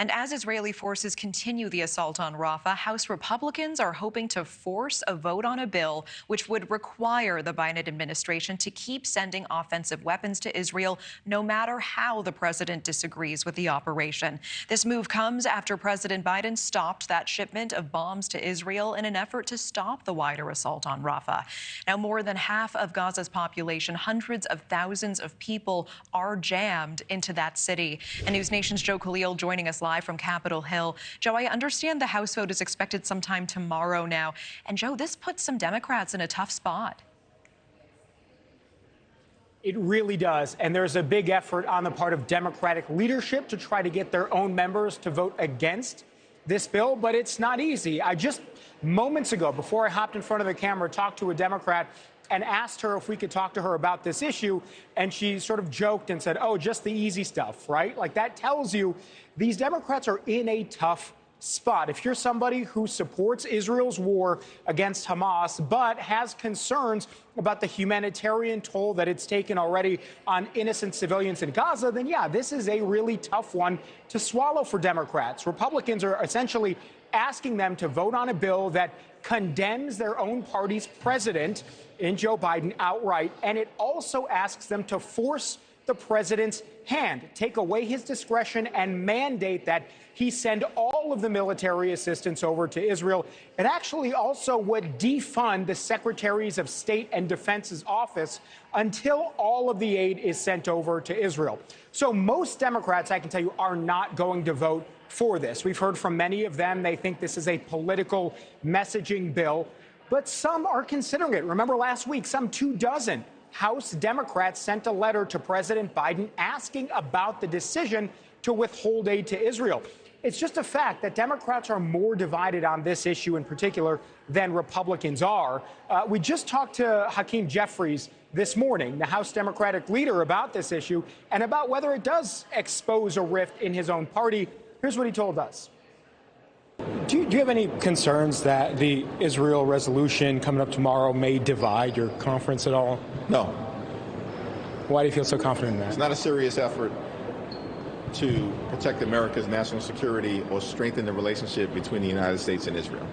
And as Israeli forces continue the assault on Rafah, House Republicans are hoping to force a vote on a bill which would require the Biden administration to keep sending offensive weapons to Israel, no matter how the president disagrees with the operation. This move comes after President Biden stopped that shipment of bombs to Israel in an effort to stop the wider assault on Rafah. Now, more than half of Gaza's population, hundreds of thousands of people, are jammed into that city. And NewsNation's Joe Connell joining us live from Capitol Hill. Joe, I understand the House vote is expected sometime tomorrow now. And Joe, this puts some Democrats in a tough spot. It really does. And there's a big effort on the part of Democratic leadership to try to get their own members to vote against this bill. But it's not easy. I just moments ago, before I hopped in front of the camera, talked to a Democrat and asked her if we could talk to her about this issue. And she sort of joked and said, oh, just the easy stuff, right? Like, that tells you these Democrats are in a tough spot. If you're somebody who supports Israel's war against Hamas, but has concerns about the humanitarian toll that it's taken already on innocent civilians in Gaza, then yeah, this is a really tough one to swallow for Democrats. Republicans are essentially asking them to vote on a bill that condemns their own party's president in Joe Biden outright, and it also asks them to force the president's hand, take away his discretion, and mandate that he send all of the military assistance over to Israel. It actually also would defund the Secretaries of State and Defense's office until all of the aid is sent over to Israel. So most Democrats, I can tell you, are not going to vote for this. We've heard from many of them. They think this is a political messaging bill, but some are considering it. Remember last week, some 24 House Democrats sent a letter to President Biden asking about the decision to withhold aid to Israel. It's just a fact that Democrats are more divided on this issue in particular than Republicans are. We just talked to Hakeem Jeffries this morning, the House Democratic leader, about this issue and about whether it does expose a rift in his own party. Here's what he told us. Do you have any concerns that the Israel resolution coming up tomorrow may divide your conference at all? No. Why do you feel so confident in that? It's not a serious effort to protect America's national security or strengthen the relationship between the United States and Israel.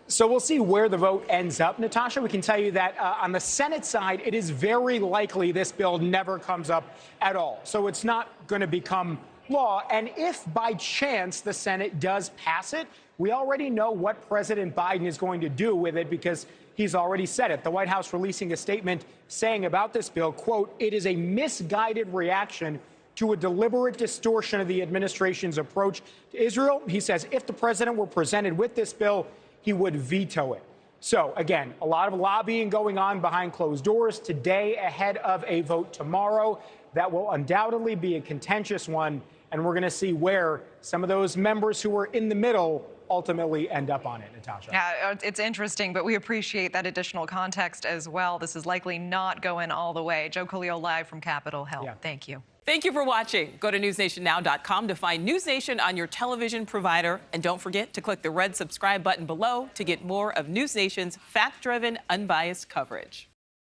So we'll see where the vote ends up, Natasha. We can tell you that on the Senate side, it is very likely this bill never comes up at all. So it's not going to become law. And if by chance the Senate does pass it, we already know what President Biden is going to do with it because he's already said it. The White House releasing a statement saying about this bill, quote, it is a misguided reaction to a deliberate distortion of the administration's approach to Israel. He says if the president were presented with this bill, he would veto it. So, again, a lot of lobbying going on behind closed doors today ahead of a vote tomorrow. That will undoubtedly be a contentious one, and we're going to see where some of those members who are in the middle ultimately end up on it, Natasha. Yeah, it's interesting, but we appreciate that additional context as well. This is likely not going all the way. Joe Connell live from Capitol Hill. Yeah. Thank you. Thank you for watching. Go to newsnationnow.com to find News Nation on your television provider. And don't forget to click the red subscribe button below to get more of News Nation's fact-driven, unbiased coverage.